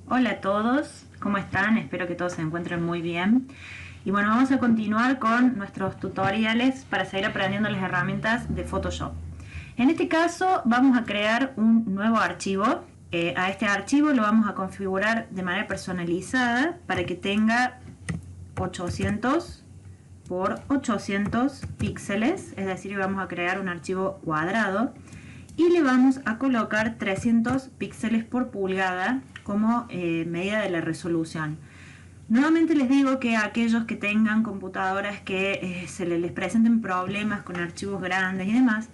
Hola a todos, ¿cómo están? Espero que todos se encuentren muy bien. Y bueno, vamos a continuar con nuestros tutoriales para seguir aprendiendo las herramientas de Photoshop. En este caso vamos a crear un nuevo archivo. A este archivo lo vamos a configurar de manera personalizada para que tenga 800 por 800 píxeles, es decir, vamos a crear un archivo cuadrado y le vamos a colocar 300 píxeles por pulgada como medida de la resolución. Nuevamente les digo que a aquellos que tengan computadoras que se les presenten problemas con archivos grandes y demás,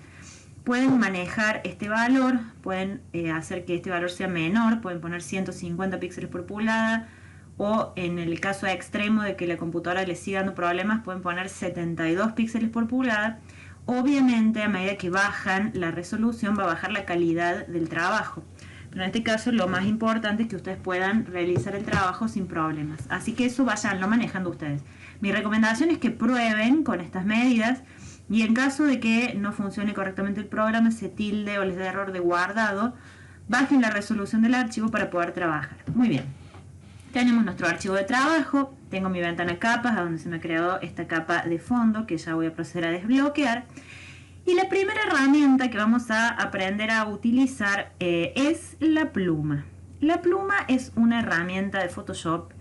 pueden manejar este valor, pueden hacer que este valor sea menor, pueden poner 150 píxeles por pulgada, o en el caso extremo de que la computadora les siga dando problemas, pueden poner 72 píxeles por pulgada. Obviamente, a medida que bajan la resolución, va a bajar la calidad del trabajo. Pero en este caso, lo más importante es que ustedes puedan realizar el trabajo sin problemas. Así que eso vayanlo manejando ustedes. Mi recomendación es que prueben con estas medidas y en caso de que no funcione correctamente el programa, se tilde o les dé error de guardado, bajen la resolución del archivo para poder trabajar. Muy bien. Tenemos nuestro archivo de trabajo, tengo mi ventana capas, a donde se me ha creado esta capa de fondo que ya voy a proceder a desbloquear. Y la primera herramienta que vamos a aprender a utilizar es la pluma. La pluma es una herramienta de Photoshop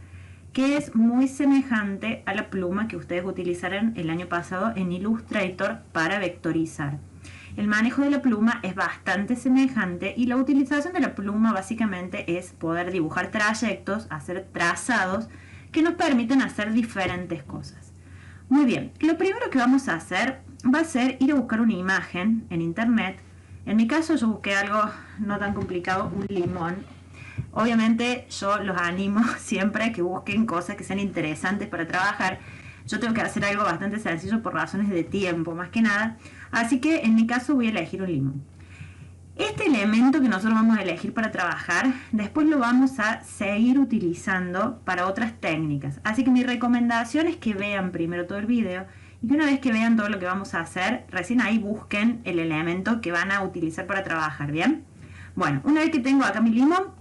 que es muy semejante a la pluma que ustedes utilizaron el año pasado en Illustrator para vectorizar. El manejo de la pluma es bastante semejante y la utilización de la pluma básicamente es poder dibujar trayectos, hacer trazados que nos permiten hacer diferentes cosas. Muy bien, lo primero que vamos a hacer va a ser ir a buscar una imagen en internet. En mi caso yo busqué algo no tan complicado, un limón. Obviamente yo los animo siempre a que busquen cosas que sean interesantes para trabajar. Yo tengo que hacer algo bastante sencillo por razones de tiempo, más que nada. Así que en mi caso voy a elegir un limón. Este elemento que nosotros vamos a elegir para trabajar, después lo vamos a seguir utilizando para otras técnicas. Así que mi recomendación es que vean primero todo el video y que una vez que vean todo lo que vamos a hacer, recién ahí busquen el elemento que van a utilizar para trabajar, ¿bien? Bueno, una vez que tengo acá mi limón,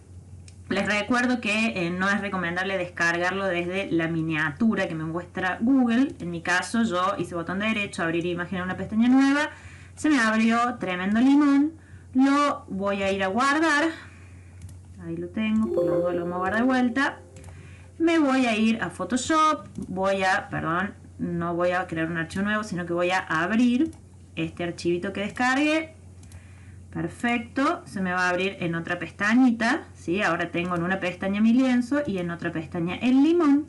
les recuerdo que no es recomendable descargarlo desde la miniatura que me muestra Google. En mi caso yo hice botón derecho, abrir imagen en una pestaña nueva, se me abrió tremendo limón, lo voy a ir a guardar, ahí lo tengo, por lo tanto lo vamos a guardar de vuelta. Me voy a ir a Photoshop, no voy a crear un archivo nuevo, sino que voy a abrir este archivito que descargué. Perfecto, se me va a abrir en otra pestañita, ¿sí? Ahora tengo en una pestaña mi lienzo y en otra pestaña el limón.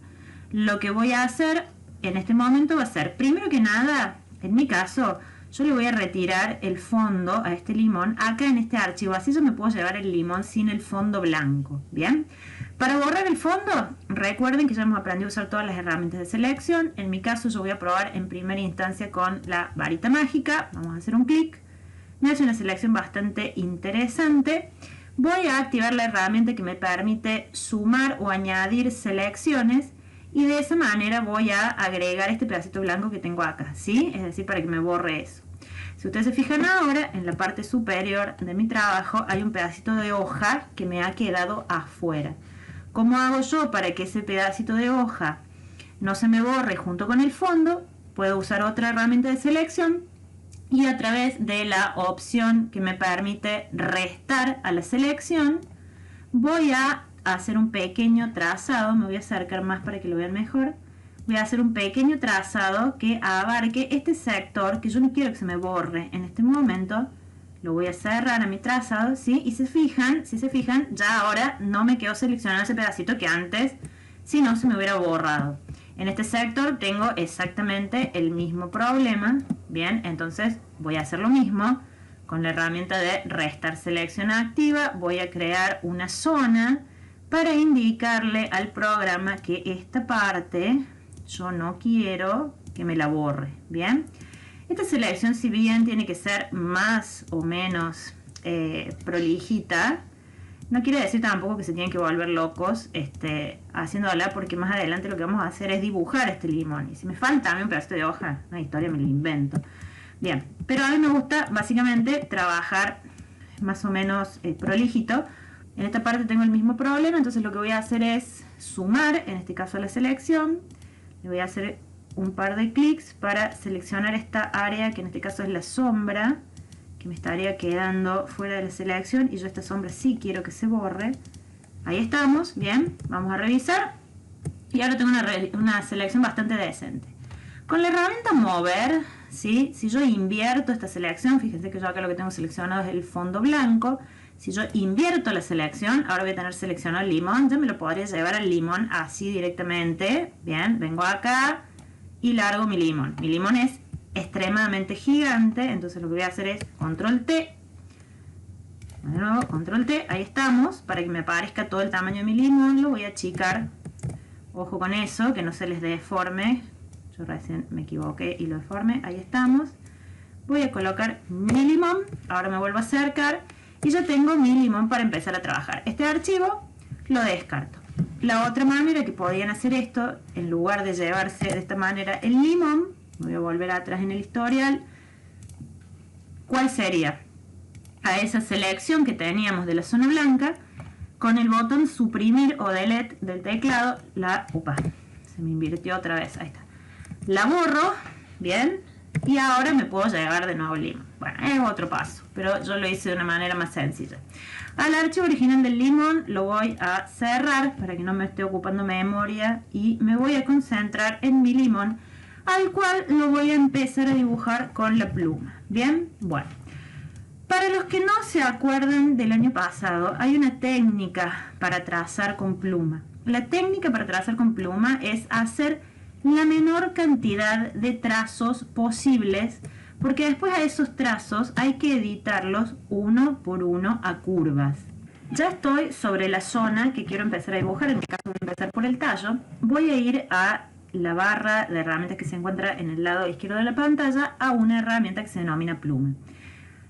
Lo que voy a hacer en este momento va a ser, primero que nada, en mi caso, yo le voy a retirar el fondo a este limón acá en este archivo, así yo me puedo llevar el limón sin el fondo blanco, ¿bien? Para borrar el fondo, recuerden que ya hemos aprendido a usar todas las herramientas de selección. En mi caso yo voy a probar en primera instancia con la varita mágica, vamos a hacer un clic. Me hace una selección bastante interesante. Voy a activar la herramienta que me permite sumar o añadir selecciones y de esa manera voy a agregar este pedacito blanco que tengo acá, ¿sí? Es decir, para que me borre eso. Si ustedes se fijan ahora, en la parte superior de mi trabajo hay un pedacito de hoja que me ha quedado afuera. ¿Cómo hago yo para que ese pedacito de hoja no se me borre junto con el fondo? Puedo usar otra herramienta de selección y a través de la opción que me permite restar a la selección, voy a hacer un pequeño trazado, me voy a acercar más para que lo vean mejor, voy a hacer un pequeño trazado que abarque este sector que yo no quiero que se me borre en este momento. Lo voy a cerrar a mi trazado, ¿sí? Y si se fijan, ya ahora no me quedó seleccionado ese pedacito que antes, si no, se me hubiera borrado. En este sector tengo exactamente el mismo problema. Bien, entonces voy a hacer lo mismo con la herramienta de restar selección activa. Voy a crear una zona para indicarle al programa que esta parte yo no quiero que me la borre. Bien, esta selección, si bien tiene que ser más o menos prolijita, no quiere decir tampoco que se tienen que volver locos haciéndola, porque más adelante lo que vamos a hacer es dibujar este limón. Y si me falta también un pedazo de hoja, una historia me la invento. Bien, pero a mí me gusta básicamente trabajar más o menos prolijito, En esta parte tengo el mismo problema, entonces lo que voy a hacer es sumar, en este caso a la selección. Le voy a hacer un par de clics para seleccionar esta área, que en este caso es la sombra, que me estaría quedando fuera de la selección, y yo esta sombra sí quiero que se borre. Ahí estamos, bien, vamos a revisar. Y ahora tengo una selección bastante decente. Con la herramienta mover, ¿sí? Si yo invierto esta selección, fíjense que yo acá lo que tengo seleccionado es el fondo blanco. Si yo invierto la selección, ahora voy a tener seleccionado el limón. Yo me lo podría llevar al limón así directamente. Bien, vengo acá y largo mi limón. Mi limón es extremadamente gigante, entonces lo que voy a hacer es control T. De nuevo, control T, ahí estamos. Para que me aparezca todo el tamaño de mi limón, lo voy a achicar. Ojo con eso, que no se les deforme. Yo recién me equivoqué y lo deforme. Ahí estamos. Voy a colocar mi limón. Ahora me vuelvo a acercar. Y ya tengo mi limón para empezar a trabajar. Este archivo lo descarto. La otra manera que podían hacer esto, en lugar de llevarse de esta manera el limón, voy a volver atrás en el historial. ¿Cuál sería? A esa selección que teníamos de la zona blanca, con el botón suprimir o delete del teclado, se me invirtió otra vez, ahí está. La borro, bien, y ahora me puedo llevar de nuevo el limón. Bueno, es otro paso, pero yo lo hice de una manera más sencilla. Al archivo original del limón lo voy a cerrar para que no me esté ocupando memoria y me voy a concentrar en mi limón, al cual lo voy a empezar a dibujar con la pluma. Bien, bueno. Para los que no se acuerdan del año pasado, hay una técnica para trazar con pluma. La técnica para trazar con pluma es hacer la menor cantidad de trazos posibles, porque después a esos trazos hay que editarlos uno por uno a curvas. Ya estoy sobre la zona que quiero empezar a dibujar, en este caso voy a empezar por el tallo. Voy a ir a la barra de herramientas que se encuentra en el lado izquierdo de la pantalla, a una herramienta que se denomina pluma.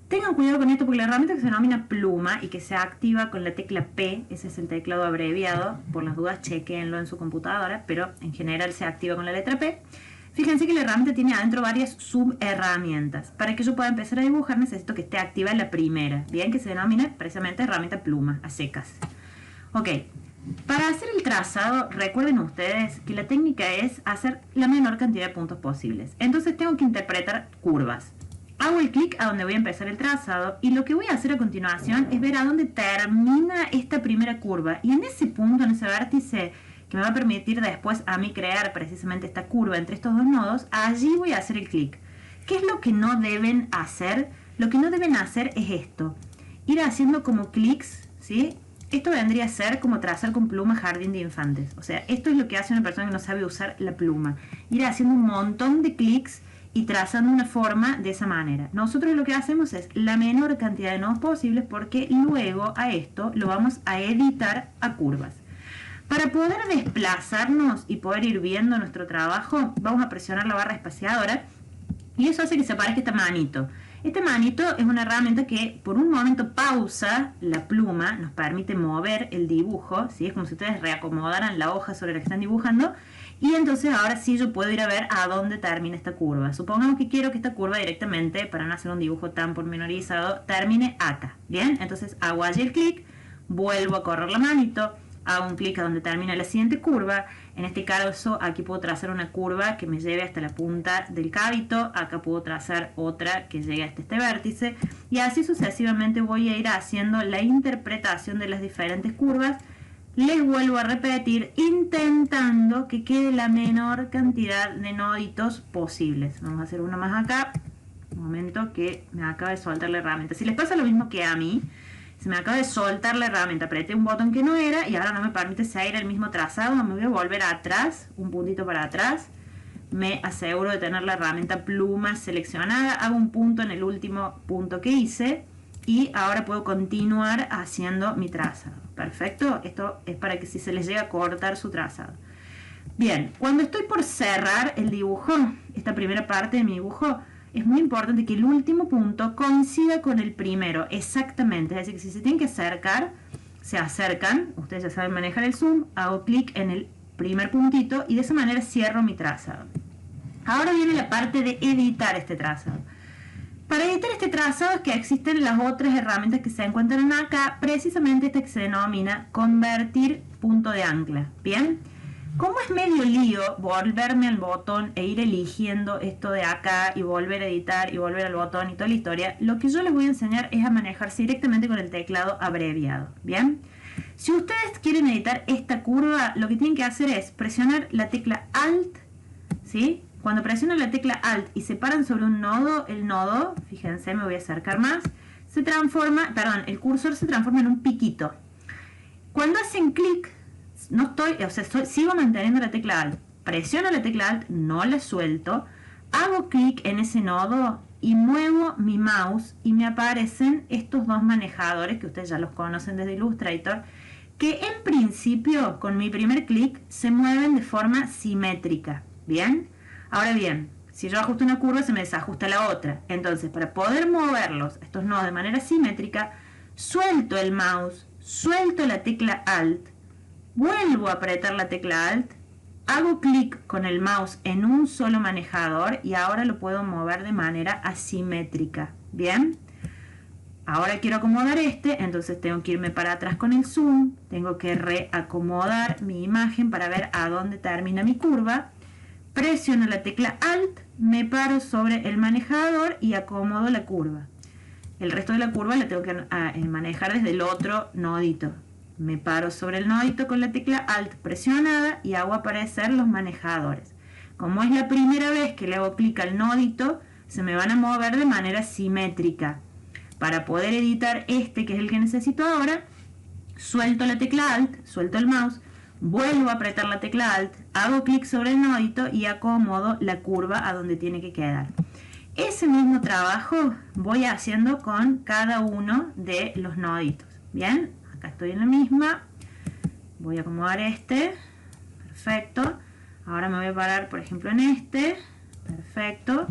Tengan cuidado con esto porque la herramienta que se denomina pluma y que se activa con la tecla P, ese es el teclado abreviado, por las dudas chequenlo en su computadora, pero en general se activa con la letra P. Fíjense que la herramienta tiene adentro varias subherramientas. Para que yo pueda empezar a dibujar necesito que esté activa la primera, bien, que se denomina precisamente herramienta pluma, a secas. Ok, para hacer el trazado, recuerden ustedes que la técnica es hacer la menor cantidad de puntos posibles. Entonces tengo que interpretar curvas. Hago el clic a donde voy a empezar el trazado y lo que voy a hacer a continuación es ver a dónde termina esta primera curva. Y en ese punto, en ese vértice que me va a permitir después a mí crear precisamente esta curva entre estos dos nodos, allí voy a hacer el clic. ¿Qué es lo que no deben hacer? Lo que no deben hacer es esto. Ir haciendo como clics, ¿sí? Esto vendría a ser como trazar con pluma jardín de infantes. O sea, esto es lo que hace una persona que no sabe usar la pluma. Ir haciendo un montón de clics y trazando una forma de esa manera. Nosotros lo que hacemos es la menor cantidad de nodos posibles porque luego a esto lo vamos a editar a curvas. Para poder desplazarnos y poder ir viendo nuestro trabajo, vamos a presionar la barra espaciadora y eso hace que se aparezca este manito. Este manito es una herramienta que por un momento pausa la pluma, nos permite mover el dibujo, ¿sí? Es como si ustedes reacomodaran la hoja sobre la que están dibujando. Y entonces ahora sí yo puedo ir a ver a dónde termina esta curva. Supongamos que quiero que esta curva directamente, para no hacer un dibujo tan pormenorizado, termine acá. Bien, entonces hago allí el clic, vuelvo a correr la manito, hago un clic a donde termina la siguiente curva. En este caso aquí puedo trazar una curva que me lleve hasta la punta del cabito. Acá puedo trazar otra que llegue hasta este vértice. Y así sucesivamente voy a ir haciendo la interpretación de las diferentes curvas. Les vuelvo a repetir, intentando que quede la menor cantidad de noditos posibles. Vamos a hacer uno más acá. Un momento que me acaba de soltar la herramienta. Si les pasa lo mismo que a mí, se me acaba de soltar la herramienta, apreté un botón que no era y ahora no me permite seguir el mismo trazado. Me voy a volver atrás, un puntito para atrás. Me aseguro de tener la herramienta pluma seleccionada. Hago un punto en el último punto que hice y ahora puedo continuar haciendo mi trazado. Perfecto, esto es para que si se les llega a cortar su trazado. Bien, cuando estoy por cerrar el dibujo, esta primera parte de mi dibujo, es muy importante que el último punto coincida con el primero, exactamente. Es decir, que si se tienen que acercar, se acercan. Ustedes ya saben manejar el zoom, hago clic en el primer puntito y de esa manera cierro mi trazado. Ahora viene la parte de editar este trazado. Para editar este trazado es que existen las otras herramientas que se encuentran acá, precisamente esta que se denomina convertir punto de ancla. Bien, como es medio lío volverme al botón e ir eligiendo esto de acá y volver a editar y volver al botón y toda la historia, lo que yo les voy a enseñar es a manejarse directamente con el teclado abreviado. Bien, si ustedes quieren editar esta curva, lo que tienen que hacer es presionar la tecla Alt, ¿sí? Cuando presionan la tecla Alt y se paran sobre un nodo, el nodo, fíjense, me voy a acercar más, se transforma, perdón, el cursor se transforma en un piquito. Cuando hacen clic, no estoy, o sea, sigo manteniendo la tecla Alt. Presiono la tecla Alt, no la suelto, hago clic en ese nodo y muevo mi mouse y me aparecen estos dos manejadores que ustedes ya los conocen desde Illustrator, que en principio con mi primer clic se mueven de forma simétrica. ¿Bien? Ahora bien, si yo ajusto una curva se me desajusta la otra. Entonces, para poder moverlos, estos nodos de manera simétrica, suelto el mouse, suelto la tecla Alt, vuelvo a apretar la tecla Alt, hago clic con el mouse en un solo manejador y ahora lo puedo mover de manera asimétrica. ¿Bien? Ahora quiero acomodar este, entonces tengo que irme para atrás con el zoom, tengo que reacomodar mi imagen para ver a dónde termina mi curva. Presiono la tecla Alt, me paro sobre el manejador y acomodo la curva. El resto de la curva la tengo que manejar desde el otro nodito. Me paro sobre el nodito con la tecla Alt presionada y hago aparecer los manejadores. Como es la primera vez que le hago clic al nodito, se me van a mover de manera simétrica. Para poder editar este, que es el que necesito ahora, suelto la tecla Alt, suelto el mouse, vuelvo a apretar la tecla Alt, hago clic sobre el nodito y acomodo la curva a donde tiene que quedar. Ese mismo trabajo voy haciendo con cada uno de los noditos. Bien, acá estoy en la misma. Voy a acomodar este. Perfecto. Ahora me voy a parar, por ejemplo, en este. Perfecto.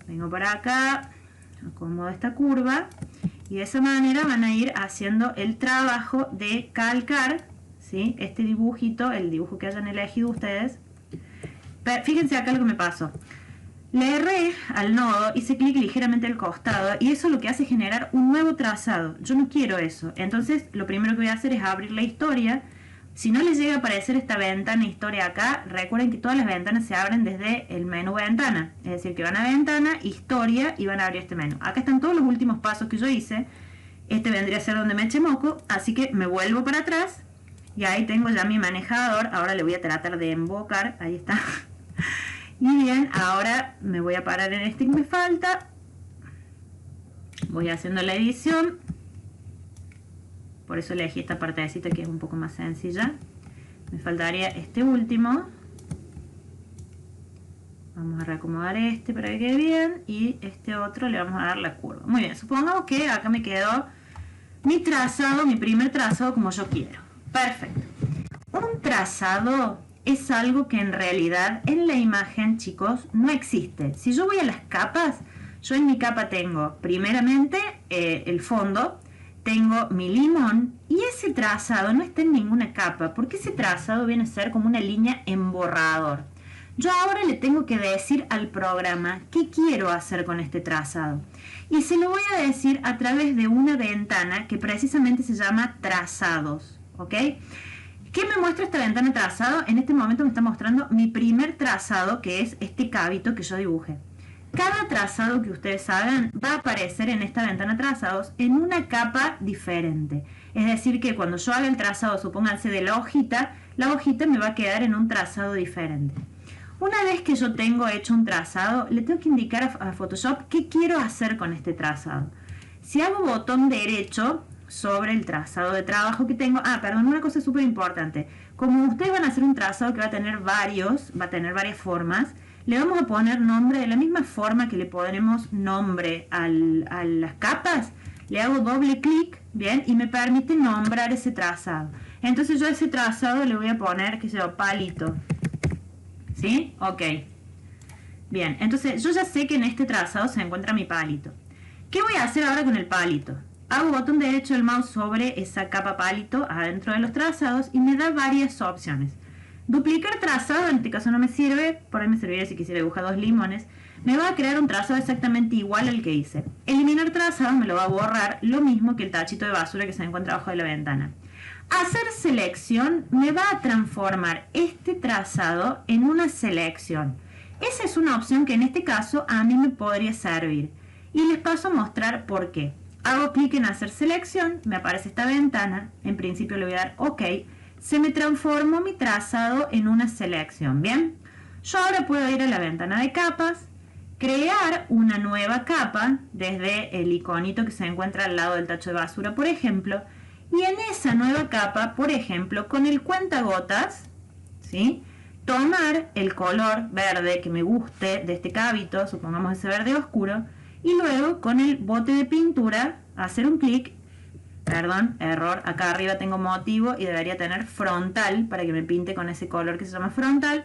Vengo para acá, acomodo esta curva y de esa manera van a ir haciendo el trabajo de calcar, ¿sí?, este dibujito, el dibujo que hayan elegido ustedes. Pero fíjense acá lo que me pasó. Le erré al nodo, hice clic ligeramente al costado y eso lo que hace es generar un nuevo trazado. Yo no quiero eso. Entonces lo primero que voy a hacer es abrir la historia. Si no les llega a aparecer esta ventana historia acá, recuerden que todas las ventanas se abren desde el menú ventana. Es decir, que van a ventana, historia y van a abrir este menú. Acá están todos los últimos pasos que yo hice. Este vendría a ser donde me eché moco, así que me vuelvo para atrás. Y ahí tengo ya mi manejador. Ahora le voy a tratar de invocar. Ahí está. Y bien, ahora me voy a parar en este que me falta. Voy haciendo la edición. Por eso elegí esta partecita que es un poco más sencilla. Me faltaría este último. Vamos a reacomodar este para que quede bien. Y este otro le vamos a dar la curva. Muy bien, supongamos que acá me quedó mi trazado, mi primer trazado como yo quiero. Perfecto. Un trazado es algo que en realidad en la imagen, chicos, no existe. Si yo voy a las capas, yo en mi capa tengo primeramente el fondo, tengo mi limón y ese trazado no está en ninguna capa porque ese trazado viene a ser como una línea en borrador. Yo ahora le tengo que decir al programa qué quiero hacer con este trazado y se lo voy a decir a través de una ventana que precisamente se llama trazados, ¿ok? ¿Qué me muestra esta ventana trazado? En este momento me está mostrando mi primer trazado, que es este cabito que yo dibujé. Cada trazado que ustedes hagan va a aparecer en esta ventana trazados en una capa diferente. Es decir, que cuando yo haga el trazado, supónganse de la hojita me va a quedar en un trazado diferente. Una vez que yo tengo hecho un trazado, le tengo que indicar a Photoshop qué quiero hacer con este trazado. Si hago botón derecho sobre el trazado de trabajo que tengo. Perdón, una cosa súper importante. Como ustedes van a hacer un trazado que va a tener varias formas, le vamos a poner nombre de la misma forma que le ponemos nombre a las capas. Le hago doble clic, bien, y me permite nombrar ese trazado. Entonces yo a ese trazado le voy a poner, qué sé yo, palito. ¿Sí? Ok. Bien, entonces yo ya sé que en este trazado se encuentra mi palito. ¿Qué voy a hacer ahora con el palito? Hago botón derecho del mouse sobre esa capa palito adentro de los trazados y me da varias opciones. Duplicar trazado, en este caso no me sirve, por ahí me serviría si quisiera dibujar dos limones. me va a crear un trazado exactamente igual al que hice. Eliminar trazado me lo va a borrar, lo mismo que el tachito de basura que se encuentra abajo de la ventana. Hacer selección me va a transformar este trazado en una selección. Esa es una opción que en este caso a mí me podría servir. Y les paso a mostrar por qué. Hago clic en hacer selección, me aparece esta ventana, en principio le voy a dar OK. Se me transformó mi trazado en una selección, ¿bien? Yo ahora puedo ir a la ventana de capas, crear una nueva capa desde el iconito que se encuentra al lado del tacho de basura, por ejemplo, y en esa nueva capa, por ejemplo, con el cuentagotas, ¿sí?, tomar el color verde que me guste de este cabito, supongamos ese verde oscuro, y luego con el bote de pintura hacer un clic, perdón, error, acá arriba tengo motivo y debería tener frontal para que me pinte con ese color que se llama frontal.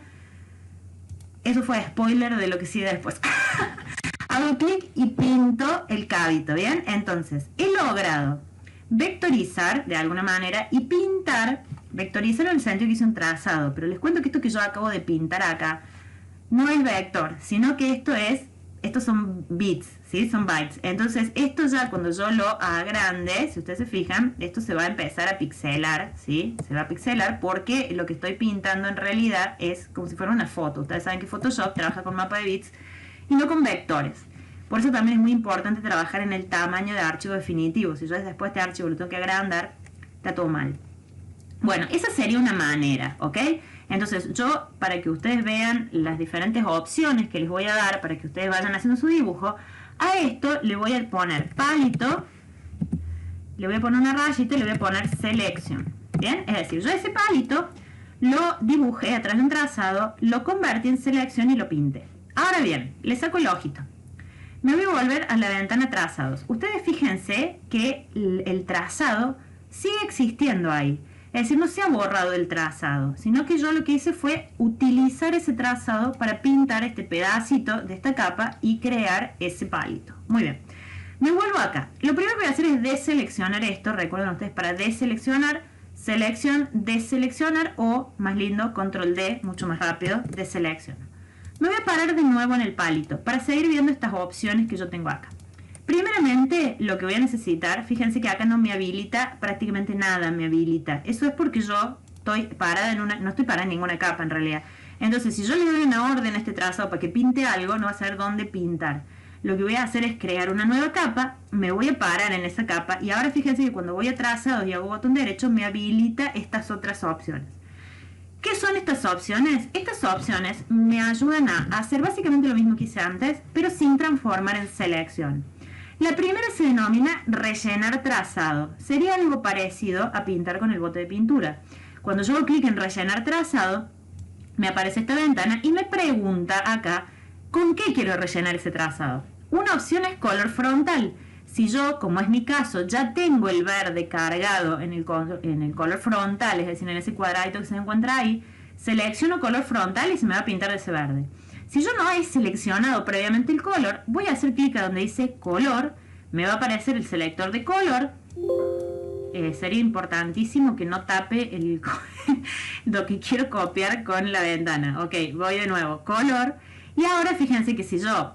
Eso fue spoiler de lo que sigue después. Hago clic y pinto el cabito, ¿bien? Entonces, he logrado vectorizar de alguna manera y pintar, vectorizar en el sentido que hice un trazado, pero les cuento que esto que yo acabo de pintar acá no es vector, sino que estos son bits, ¿sí? Son bytes. Entonces, esto ya cuando yo lo agrande, si ustedes se fijan, esto se va a empezar a pixelar, ¿sí? Se va a pixelar porque lo que estoy pintando en realidad es como si fuera una foto. Ustedes saben que Photoshop trabaja con mapa de bits y no con vectores. Por eso también es muy importante trabajar en el tamaño de archivo definitivo. Si yo después este archivo lo tengo que agrandar, está todo mal. Bueno, esa sería una manera, ¿ok? Entonces yo, para que ustedes vean las diferentes opciones que les voy a dar, para que ustedes vayan haciendo su dibujo, a esto le voy a poner palito, le voy a poner una rayita y le voy a poner selección. ¿Bien? Es decir, yo ese palito lo dibujé a través de un trazado, lo convertí en selección y lo pinté. Ahora bien, le saco el ojito. Me voy a volver a la ventana trazados. Ustedes fíjense que el trazado sigue existiendo ahí. Es decir, no se ha borrado el trazado, sino que yo lo que hice fue utilizar ese trazado para pintar este pedacito de esta capa y crear ese palito. Muy bien. Me vuelvo acá. Lo primero que voy a hacer es deseleccionar esto. Recuerden ustedes, para deseleccionar, selección, deseleccionar o, más lindo, control D, mucho más rápido, deseleccionar. Me voy a parar de nuevo en el palito para seguir viendo estas opciones que yo tengo acá. Primeramente, lo que voy a necesitar, fíjense que acá no me habilita prácticamente nada, me habilita. Eso es porque yo estoy parada no estoy parada en ninguna capa en realidad. Entonces, si yo le doy una orden a este trazado para que pinte algo, no va a saber dónde pintar. Lo que voy a hacer es crear una nueva capa, me voy a parar en esa capa y ahora fíjense que cuando voy a trazados y hago botón derecho, me habilita estas otras opciones. ¿Qué son estas opciones? Estas opciones me ayudan a hacer básicamente lo mismo que hice antes, pero sin transformar en selección. La primera se denomina rellenar trazado. Sería algo parecido a pintar con el bote de pintura. Cuando yo hago clic en rellenar trazado, me aparece esta ventana y me pregunta acá, ¿con qué quiero rellenar ese trazado? Una opción es color frontal. Si yo, como es mi caso, ya tengo el verde cargado en el color frontal, es decir, en ese cuadradito que se encuentra ahí, selecciono color frontal y se me va a pintar de ese verde. Si yo no he seleccionado previamente el color, voy a hacer clic a donde dice color, me va a aparecer el selector de color. Sería importantísimo que no tape lo que quiero copiar con la ventana. Ok, voy de nuevo, color. Y ahora fíjense que si yo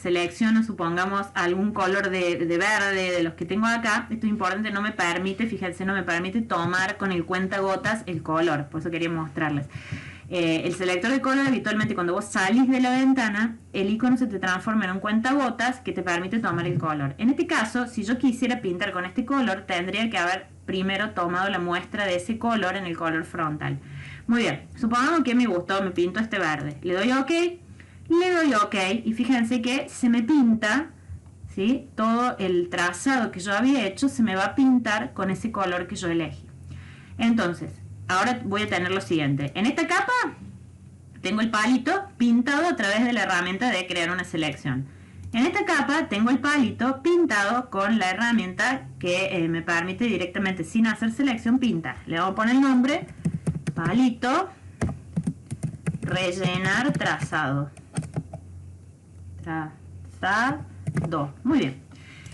selecciono, supongamos, algún color de verde de los que tengo acá, esto es importante, no me permite, fíjense, no me permite tomar con el cuentagotas el color, por eso quería mostrarles. El selector de color, habitualmente cuando vos salís de la ventana, el icono se te transforma en un cuentagotas que te permite tomar el color. En este caso, si yo quisiera pintar con este color, tendría que haber primero tomado la muestra de ese color en el color frontal. Muy bien, supongamos que me gustó, me pinto este verde. Le doy OK. Le doy OK y fíjense que se me pinta, ¿sí? Todo el trazado que yo había hecho se me va a pintar con ese color que yo elegí. Entonces, ahora voy a tener lo siguiente. En esta capa tengo el palito pintado a través de la herramienta de crear una selección. En esta capa tengo el palito pintado con la herramienta que me permite directamente, sin hacer selección, pintar. Le voy a poner el nombre, palito, rellenar trazado. Trazado. Muy bien.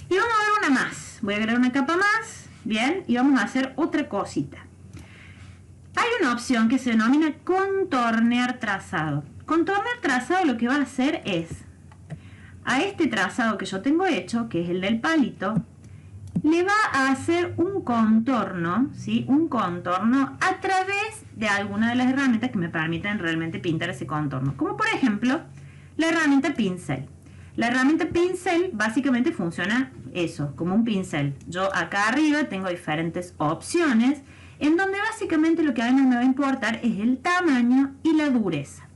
Y vamos a ver una más. Voy a agregar una capa más. Bien. Y vamos a hacer otra cosita. Hay una opción que se denomina contornear trazado. Contornear trazado lo que va a hacer es, a este trazado que yo tengo hecho, que es el del palito, le va a hacer un contorno, ¿sí? Un contorno a través de alguna de las herramientas que me permiten realmente pintar ese contorno. Como por ejemplo, la herramienta pincel. La herramienta pincel básicamente funciona eso, como un pincel. Yo acá arriba tengo diferentes opciones, en donde básicamente lo que a mí me va a importar es el tamaño y la dureza.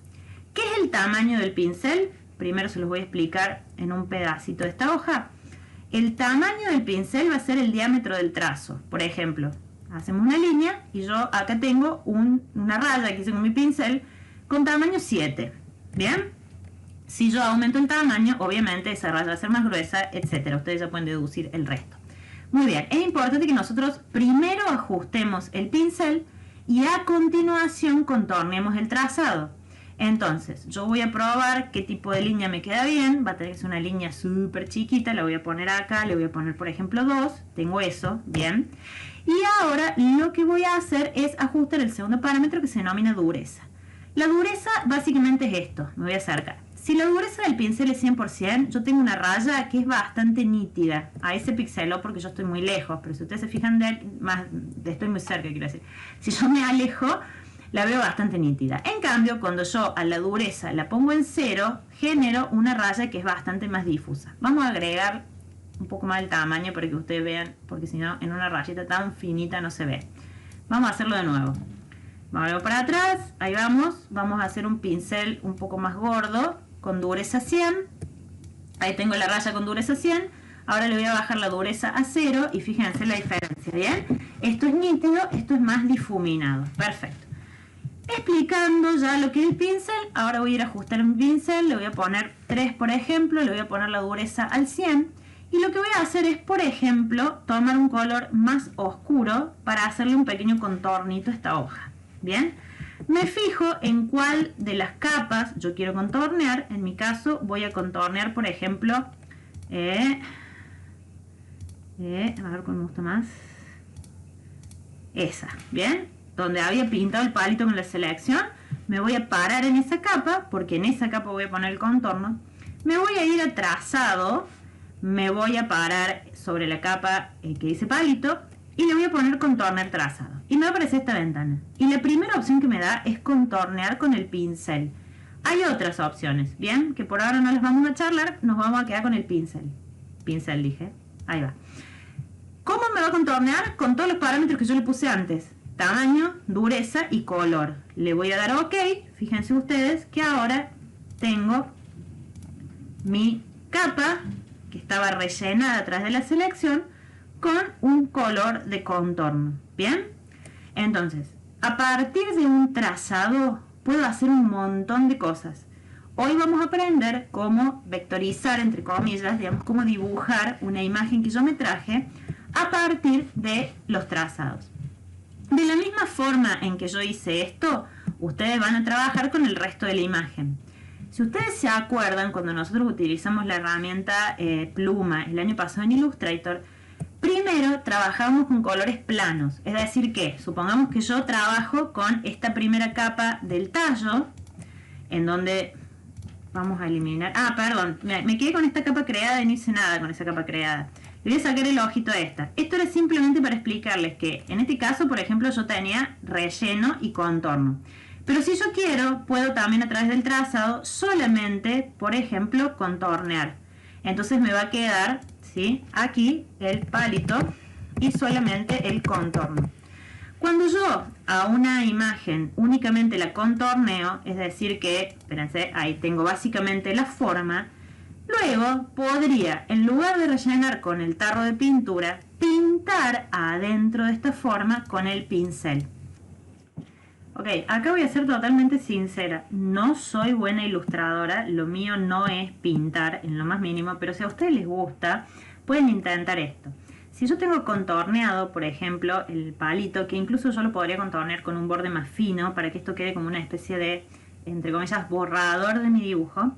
¿Qué es el tamaño del pincel? Primero se los voy a explicar en un pedacito de esta hoja. El tamaño del pincel va a ser el diámetro del trazo. Por ejemplo, hacemos una línea y yo acá tengo una raya que hice con mi pincel con tamaño 7. ¿Bien? Si yo aumento el tamaño, obviamente esa raya va a ser más gruesa, etc. Ustedes ya pueden deducir el resto. Muy bien, es importante que nosotros primero ajustemos el pincel y a continuación contornemos el trazado. Entonces, yo voy a probar qué tipo de línea me queda bien. Va a tener que ser una línea súper chiquita. La voy a poner acá, le voy a poner por ejemplo 2. Tengo eso, bien. Y ahora lo que voy a hacer es ajustar el segundo parámetro que se denomina dureza. La dureza básicamente es esto. Me voy a acercar. Si la dureza del pincel es 100%, yo tengo una raya que es bastante nítida. Ahí se pixeló porque yo estoy muy lejos, pero si ustedes se fijan, estoy muy cerca, quiero decir. Si yo me alejo, la veo bastante nítida. En cambio, cuando yo a la dureza la pongo en 0, genero una raya que es bastante más difusa. Vamos a agregar un poco más el tamaño para que ustedes vean, porque si no, en una rayita tan finita no se ve. Vamos a hacerlo de nuevo. Vamos para atrás, ahí vamos. Vamos a hacer un pincel un poco más gordo, con dureza 100. Ahí tengo la raya con dureza 100. Ahora le voy a bajar la dureza a 0 y fíjense la diferencia, ¿bien? Esto es nítido, esto es más difuminado. Perfecto. Explicando ya lo que es el pincel, ahora voy a ir a ajustar un pincel, le voy a poner 3 por ejemplo, le voy a poner la dureza al 100 y lo que voy a hacer es, por ejemplo, tomar un color más oscuro para hacerle un pequeño contornito a esta hoja. ¿Bien? Me fijo en cuál de las capas yo quiero contornear. En mi caso voy a contornear, por ejemplo, a ver cuál me gusta más. Esa, ¿bien? Donde había pintado el palito con la selección, me voy a parar en esa capa, porque en esa capa voy a poner el contorno. Me voy a ir a trazado, me voy a parar sobre la capa que dice palito y le voy a poner contornear trazado. Y me aparece esta ventana. Y la primera opción que me da es contornear con el pincel. Hay otras opciones, ¿bien? Que por ahora no las vamos a charlar, nos vamos a quedar con el pincel. Pincel dije, ahí va. ¿Cómo me va a contornear? Con todos los parámetros que yo le puse antes. Tamaño, dureza y color. Le voy a dar OK. Fíjense ustedes que ahora tengo mi capa que estaba rellenada atrás de la selección con un color de contorno. ¿Bien? Entonces, a partir de un trazado puedo hacer un montón de cosas. Hoy vamos a aprender cómo vectorizar, entre comillas, digamos, cómo dibujar una imagen que yo me traje a partir de los trazados. De la misma forma en que yo hice esto, ustedes van a trabajar con el resto de la imagen. Si ustedes se acuerdan, cuando nosotros utilizamos la herramienta pluma el año pasado en Illustrator, primero trabajamos con colores planos. Es decir que, supongamos que yo trabajo con esta primera capa del tallo, en donde vamos a eliminar... perdón, me quedé con esta capa creada y no hice nada con esa capa creada. Le voy a sacar el ojito a esta. Esto era simplemente para explicarles que en este caso, por ejemplo, yo tenía relleno y contorno. Pero si yo quiero, puedo también a través del trazado solamente, por ejemplo, contornear. Entonces me va a quedar, ¿sí?, aquí el palito y solamente el contorno. Cuando yo a una imagen únicamente la contorneo, es decir que, espérense, ahí tengo básicamente la forma. Luego podría, en lugar de rellenar con el tarro de pintura, pintar adentro de esta forma con el pincel. Ok, acá voy a ser totalmente sincera. No soy buena ilustradora, lo mío no es pintar en lo más mínimo, pero si a ustedes les gusta, pueden intentar esto. Si yo tengo contorneado, por ejemplo, el palito, que incluso yo lo podría contornear con un borde más fino para que esto quede como una especie de, entre comillas, borrador de mi dibujo.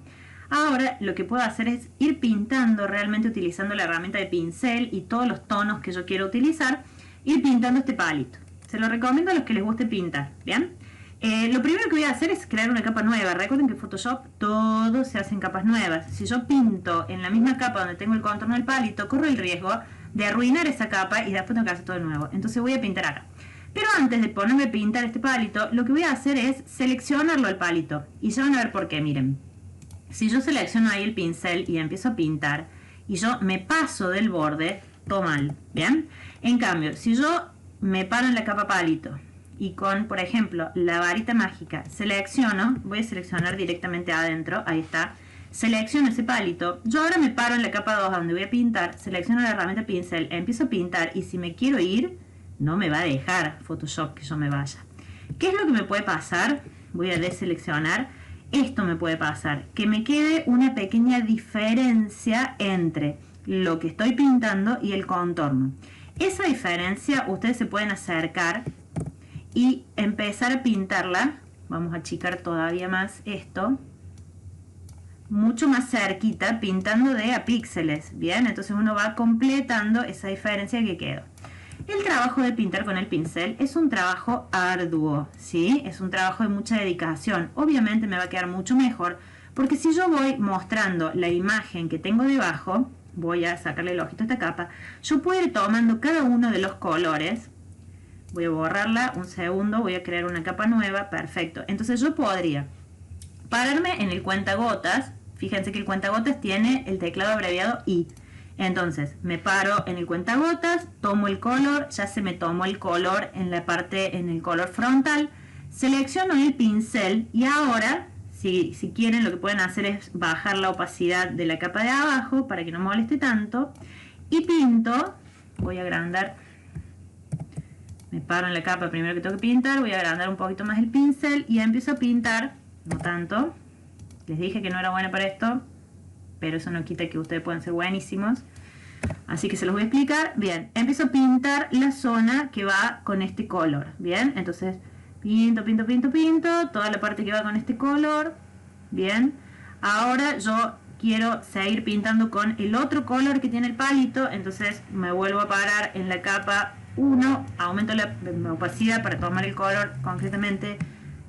Ahora lo que puedo hacer es ir pintando realmente utilizando la herramienta de pincel y todos los tonos que yo quiero utilizar, ir pintando este palito. Se lo recomiendo a los que les guste pintar, ¿bien? Lo primero que voy a hacer es crear una capa nueva. Recuerden que en Photoshop todo se hace en capas nuevas. Si yo pinto en la misma capa donde tengo el contorno del palito, corro el riesgo de arruinar esa capa y después tengo que hacer todo de nuevo. Entonces voy a pintar acá. Pero antes de ponerme a pintar este palito, lo que voy a hacer es seleccionarlo al palito. Y ya van a ver por qué, miren. Si yo selecciono ahí el pincel y empiezo a pintar, y yo me paso del borde, todo mal, ¿bien? En cambio, si yo me paro en la capa palito, y con, por ejemplo, la varita mágica selecciono, voy a seleccionar directamente adentro, ahí está, selecciono ese palito, yo ahora me paro en la capa 2 donde voy a pintar, selecciono la herramienta pincel, empiezo a pintar y si me quiero ir, no me va a dejar Photoshop que yo me vaya. ¿Qué es lo que me puede pasar? Voy a deseleccionar, esto me puede pasar, que me quede una pequeña diferencia entre lo que estoy pintando y el contorno. Esa diferencia ustedes se pueden acercar y empezar a pintarla. Vamos a achicar todavía más esto, mucho más cerquita, pintando de a píxeles, bien, entonces uno va completando esa diferencia que quedó. El trabajo de pintar con el pincel es un trabajo arduo, ¿sí? Es un trabajo de mucha dedicación. Obviamente me va a quedar mucho mejor porque si yo voy mostrando la imagen que tengo debajo, voy a sacarle el ojito a esta capa, yo puedo ir tomando cada uno de los colores. Voy a borrarla un segundo, voy a crear una capa nueva, perfecto. Entonces yo podría pararme en el cuentagotas, fíjense que el cuentagotas tiene el teclado abreviado I. Entonces me paro en el cuentagotas, tomo el color, ya se me tomó el color en la parte, en el color frontal, selecciono el pincel y ahora, si quieren, lo que pueden hacer es bajar la opacidad de la capa de abajo para que no moleste tanto y pinto, voy a agrandar. Me paro en la capa primero que tengo que pintar, voy a agrandar un poquito más el pincel y empiezo a pintar, no tanto, les dije que no era buena para esto, pero eso no quita que ustedes puedan ser buenísimos, así que se los voy a explicar. Bien, empiezo a pintar la zona que va con este color, bien, entonces pinto, pinto, pinto, pinto, toda la parte que va con este color, bien, ahora yo quiero seguir pintando con el otro color que tiene el palito, entonces me vuelvo a parar en la capa 1, aumento la opacidad para tomar el color concretamente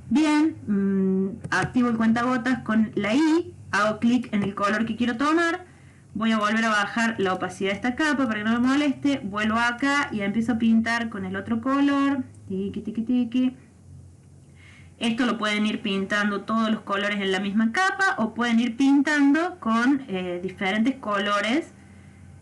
bien, activo el cuentagotas con la I, hago clic en el color que quiero tomar, voy a volver a bajar la opacidad de esta capa para que no me moleste, vuelvo acá y empiezo a pintar con el otro color, tiki, tiki, tiki. Esto lo pueden ir pintando todos los colores en la misma capa o pueden ir pintando con diferentes colores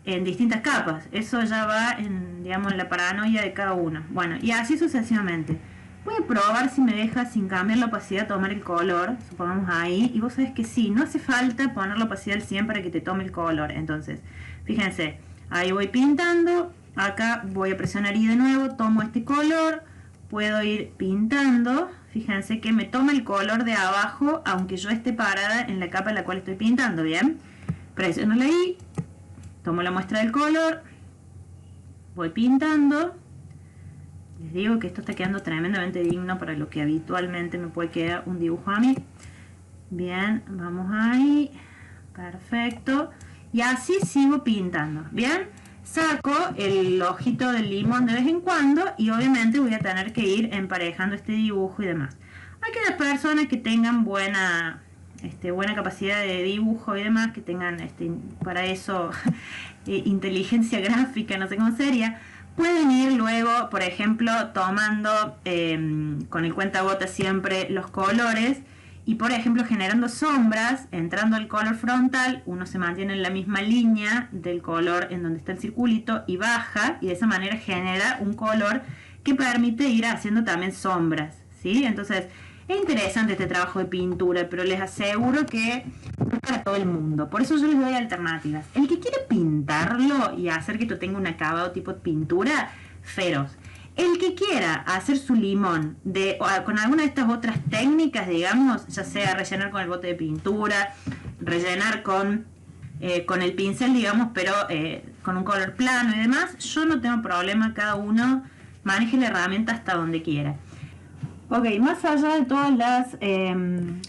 en distintas capas. Eso ya va en, digamos, en la paranoia de cada uno. Bueno, y así sucesivamente. Voy a probar si me deja sin cambiar la opacidad tomar el color, supongamos ahí, y vos sabés que sí, no hace falta poner la opacidad al 100 para que te tome el color. Entonces, fíjense, ahí voy pintando, acá voy a presionar I de nuevo, tomo este color, puedo ir pintando, fíjense que me toma el color de abajo, aunque yo esté parada en la capa en la cual estoy pintando, ¿bien? Presiono la I, tomo la muestra del color, voy pintando. Les digo que esto está quedando tremendamente digno para lo que habitualmente me puede quedar un dibujo a mí. Bien, vamos ahí. Perfecto. Y así sigo pintando. Bien, saco el ojito del limón de vez en cuando y obviamente voy a tener que ir emparejando este dibujo y demás. Aquellas personas que tengan buena capacidad de dibujo y demás, que tengan para eso inteligencia gráfica, no sé cómo sería, pueden ir luego, por ejemplo, tomando con el cuentagotas siempre los colores y, por ejemplo, generando sombras, entrando al color frontal, uno se mantiene en la misma línea del color en donde está el circulito y baja, y de esa manera genera un color que permite ir haciendo también sombras, ¿sí? Entonces, es interesante este trabajo de pintura, pero les aseguro que no es para todo el mundo. Por eso yo les doy alternativas. El que quiere pintarlo y hacer que esto tenga un acabado tipo pintura, feroz. El que quiera hacer su limón con alguna de estas otras técnicas, digamos, ya sea rellenar con el bote de pintura, rellenar con el pincel, digamos, pero con un color plano y demás, yo no tengo problema, cada uno maneje la herramienta hasta donde quiera. Ok, más allá de todas las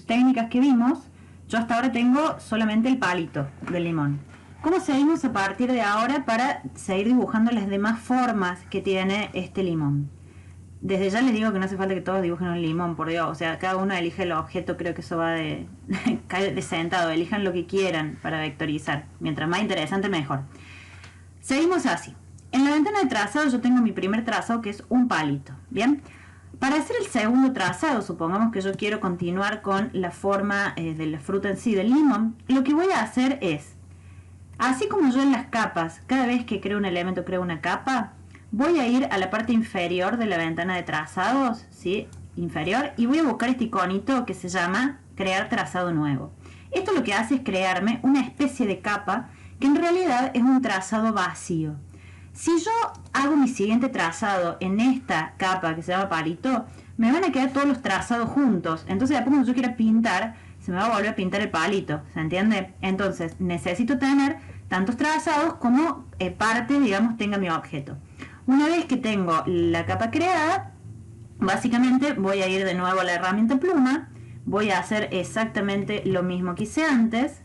técnicas que vimos, yo hasta ahora tengo solamente el palito del limón. ¿Cómo seguimos a partir de ahora para seguir dibujando las demás formas que tiene este limón? Desde ya les digo que no hace falta que todos dibujen un limón, por Dios. O sea, cada uno elige el objeto, creo que eso va de sentado. Elijan lo que quieran para vectorizar. Mientras más interesante, mejor. Seguimos así. En la ventana de trazado yo tengo mi primer trazado, que es un palito. Bien. Para hacer el segundo trazado, supongamos que yo quiero continuar con la forma de la fruta en sí, del limón, lo que voy a hacer es, así como yo en las capas, cada vez que creo un elemento creo una capa, voy a ir a la parte inferior de la ventana de trazados, ¿sí? Inferior, y voy a buscar este iconito que se llama crear trazado nuevo. Esto lo que hace es crearme una especie de capa que en realidad es un trazado vacío. Si yo hago mi siguiente trazado en esta capa que se llama palito, me van a quedar todos los trazados juntos. Entonces, después cuando yo quiera pintar, se me va a volver a pintar el palito, ¿se entiende? Entonces, necesito tener tantos trazados como parte, digamos, tenga mi objeto. Una vez que tengo la capa creada, básicamente voy a ir de nuevo a la herramienta pluma, voy a hacer exactamente lo mismo que hice antes.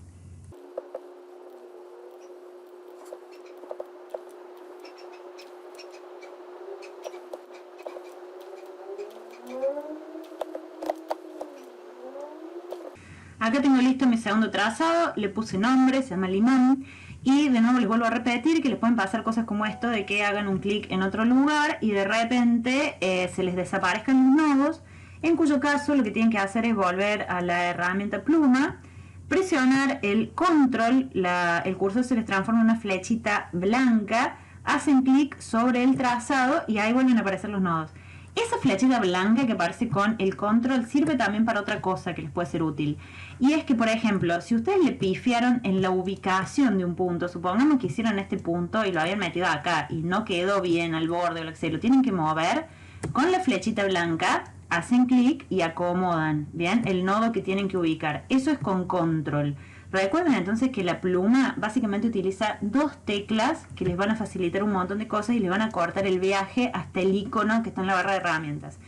Acá tengo listo mi segundo trazado, le puse nombre, se llama limón. Y de nuevo les vuelvo a repetir que les pueden pasar cosas como esto, de que hagan un clic en otro lugar y de repente se les desaparezcan los nodos, en cuyo caso lo que tienen que hacer es volver a la herramienta pluma, presionar el control, el cursor se les transforma en una flechita blanca, hacen clic sobre el trazado y ahí vuelven a aparecer los nodos. Esa flechita blanca que aparece con el control sirve también para otra cosa que les puede ser útil. Y es que, por ejemplo, si ustedes le pifiaron en la ubicación de un punto, supongamos que hicieron este punto y lo habían metido acá y no quedó bien al borde o lo que sea, lo tienen que mover, con la flechita blanca hacen clic y acomodan, ¿bien? El nodo que tienen que ubicar. Eso es con control. Recuerden entonces que la pluma básicamente utiliza dos teclas que les van a facilitar un montón de cosas y les van a cortar el viaje hasta el icono que está en la barra de herramientas.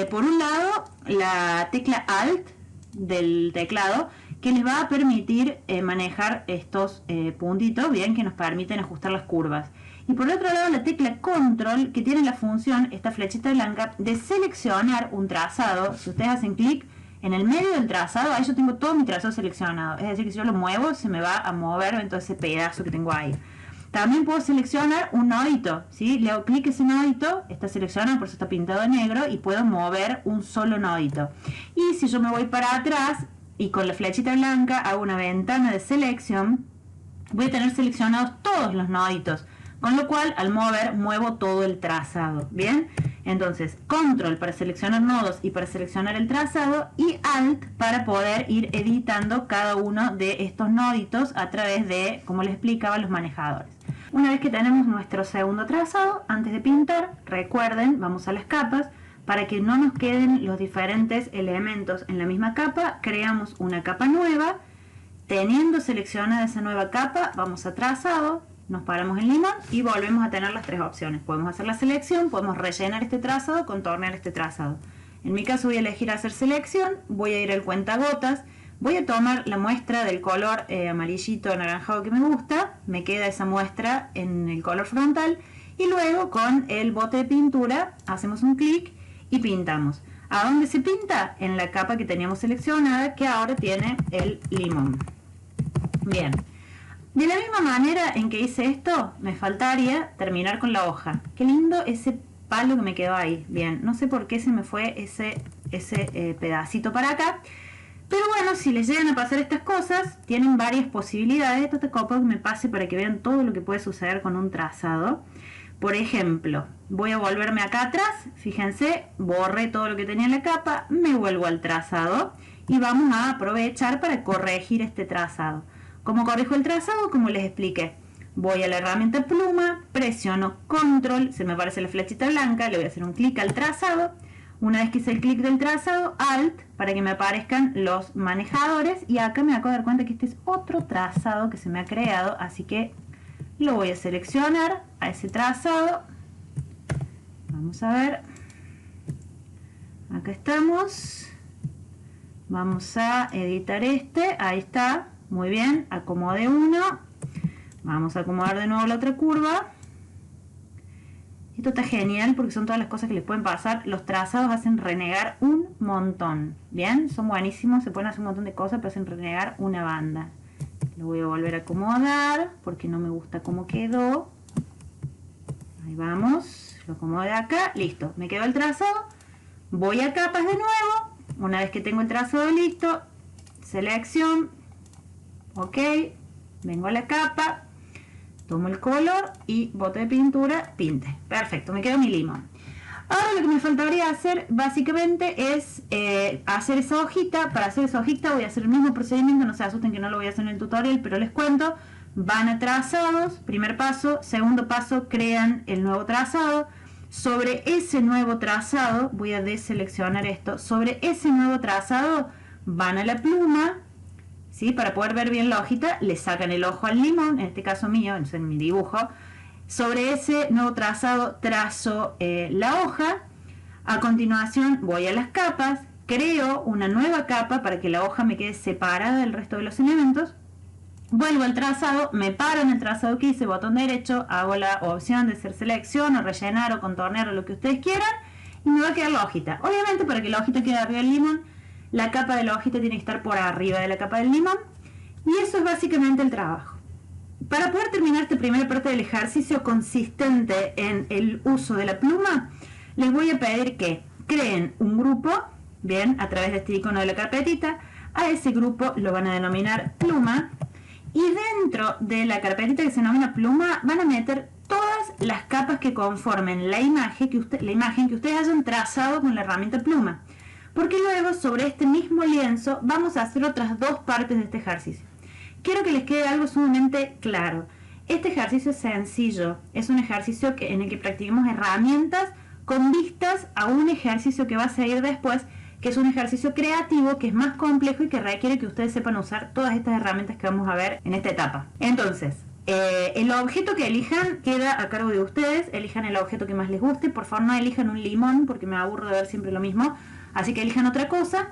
Por un lado, la tecla Alt del teclado que les va a permitir manejar estos puntitos, bien, que nos permiten ajustar las curvas. Y por otro lado, la tecla Control, que tiene la función, esta flechita blanca, de seleccionar un trazado. Si ustedes hacen clic en el medio del trazado, ahí yo tengo todo mi trazado seleccionado. Es decir, que si yo lo muevo, se me va a mover en todo ese pedazo que tengo ahí. También puedo seleccionar un nodito, ¿sí? Le hago clic a ese nodito, está seleccionado, por eso está pintado de negro, y puedo mover un solo nodito. Y si yo me voy para atrás y con la flechita blanca hago una ventana de selección, voy a tener seleccionados todos los noditos, con lo cual al mover muevo todo el trazado, ¿bien? Entonces, control para seleccionar nodos y para seleccionar el trazado, y alt para poder ir editando cada uno de estos noditos a través de, como les explicaba, los manejadores. Una vez que tenemos nuestro segundo trazado, antes de pintar, recuerden, vamos a las capas, para que no nos queden los diferentes elementos en la misma capa, creamos una capa nueva. Teniendo seleccionada esa nueva capa, vamos a trazado, nos paramos en limón y volvemos a tener las tres opciones. Podemos hacer la selección, podemos rellenar este trazado, contornear este trazado. En mi caso voy a elegir hacer selección, voy a ir al cuentagotas, voy a tomar la muestra del color amarillito anaranjado que me gusta, me queda esa muestra en el color frontal y luego con el bote de pintura hacemos un clic y pintamos. ¿A dónde se pinta? En la capa que teníamos seleccionada, que ahora tiene el limón. Bien. De la misma manera en que hice esto, me faltaría terminar con la hoja. Qué lindo ese palo que me quedó ahí. Bien, no sé por qué se me fue ese pedacito para acá. Pero bueno, si les llegan a pasar estas cosas, tienen varias posibilidades. Esto te copo que me pase para que vean todo lo que puede suceder con un trazado. Por ejemplo, voy a volverme acá atrás. Fíjense, borré todo lo que tenía en la capa, me vuelvo al trazado y vamos a aprovechar para corregir este trazado. ¿Cómo corrijo el trazado? Como les expliqué. Voy a la herramienta pluma, presiono control, se me aparece la flechita blanca, le voy a hacer un clic al trazado. Una vez que hice el clic del trazado, alt, para que me aparezcan los manejadores. Y acá me acabo de dar cuenta que este es otro trazado que se me ha creado, así que lo voy a seleccionar a ese trazado. Vamos a ver. Acá estamos. Vamos a editar este, ahí está. Muy bien, acomode uno. Vamos a acomodar de nuevo la otra curva. Esto está genial porque son todas las cosas que les pueden pasar. Los trazados hacen renegar un montón. Bien, son buenísimos, se pueden hacer un montón de cosas, pero hacen renegar una banda. Lo voy a volver a acomodar porque no me gusta cómo quedó. Ahí vamos, lo acomodo de acá, listo, me quedó el trazado. Voy a capas de nuevo. Una vez que tengo el trazado listo, selección, ok, vengo a la capa, tomo el color y bote de pintura, pinte. Perfecto, me quedó mi limón. Ahora lo que me faltaría hacer básicamente es hacer esa hojita. Para hacer esa hojita voy a hacer el mismo procedimiento, no se asusten que no lo voy a hacer en el tutorial, pero les cuento. Van a trazados, primer paso, segundo paso, crean el nuevo trazado. Sobre ese nuevo trazado, voy a deseleccionar esto, sobre ese nuevo trazado van a la pluma, ¿sí? Para poder ver bien la hojita, le sacan el ojo al limón, en este caso mío, en mi dibujo. Sobre ese nuevo trazado trazo la hoja. A continuación voy a las capas, creo una nueva capa para que la hoja me quede separada del resto de los elementos. Vuelvo al trazado, me paro en el trazado que hice, botón derecho, hago la opción de hacer selección o rellenar o contornear o lo que ustedes quieran y me va a quedar la hojita. Obviamente para que la hojita quede arriba del limón, la capa de la hojita tiene que estar por arriba de la capa del limón y eso es básicamente el trabajo. Para poder terminar esta primera parte del ejercicio consistente en el uso de la pluma, les voy a pedir que creen un grupo, bien, a través de este icono de la carpetita. A ese grupo lo van a denominar pluma. Y dentro de la carpetita que se denomina pluma van a meter todas las capas que conformen la imagen que ustedes hayan trazado con la herramienta pluma. Porque luego sobre este mismo lienzo vamos a hacer otras dos partes de este ejercicio. Quiero que les quede algo sumamente claro. Este ejercicio es sencillo, es un ejercicio en el que practiquemos herramientas con vistas a un ejercicio que va a seguir después, que es un ejercicio creativo, que es más complejo y que requiere que ustedes sepan usar todas estas herramientas que vamos a ver en esta etapa. Entonces, el objeto que elijan queda a cargo de ustedes. Elijan el objeto que más les guste. Por favor, no elijan un limón porque me aburro de ver siempre lo mismo. Así que elijan otra cosa.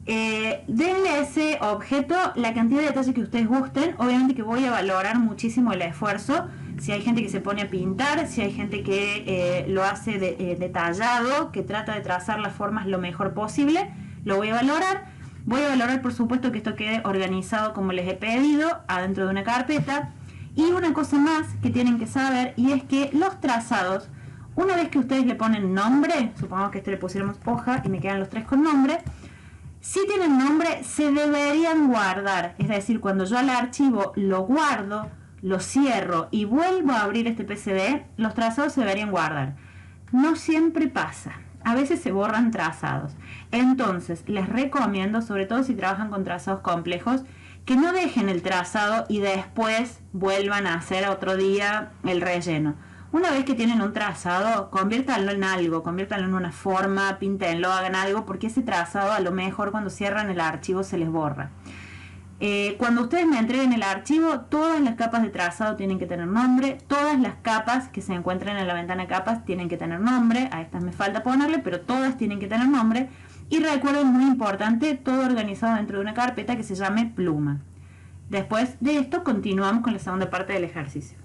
Denle a ese objeto la cantidad de detalles que ustedes gusten. Obviamente que voy a valorar muchísimo el esfuerzo. Si hay gente que se pone a pintar, si hay gente que lo hace detallado, que trata de trazar las formas lo mejor posible, lo voy a valorar. Voy a valorar, por supuesto, que esto quede organizado como les he pedido, adentro de una carpeta. Y una cosa más que tienen que saber, y es que los trazados, una vez que ustedes le ponen nombre, supongamos que este le pusiéramos hoja y me quedan los tres con nombre, si tienen nombre se deberían guardar. Es decir, cuando yo al archivo lo guardo, lo cierro y vuelvo a abrir este PCB, los trazados se deberían guardar. No siempre pasa, a veces se borran trazados. Entonces les recomiendo, sobre todo si trabajan con trazados complejos, que no dejen el trazado y después vuelvan a hacer otro día el relleno. Una vez que tienen un trazado, conviértanlo en algo, conviértanlo en una forma, píntenlo, hagan algo, porque ese trazado a lo mejor cuando cierran el archivo se les borra. Cuando ustedes me entreguen el archivo, todas las capas de trazado tienen que tener nombre, todas las capas que se encuentran en la ventana capas tienen que tener nombre, a estas me falta ponerle, pero todas tienen que tener nombre. Y recuerden, muy importante, todo organizado dentro de una carpeta que se llame pluma. Después de esto continuamos con la segunda parte del ejercicio.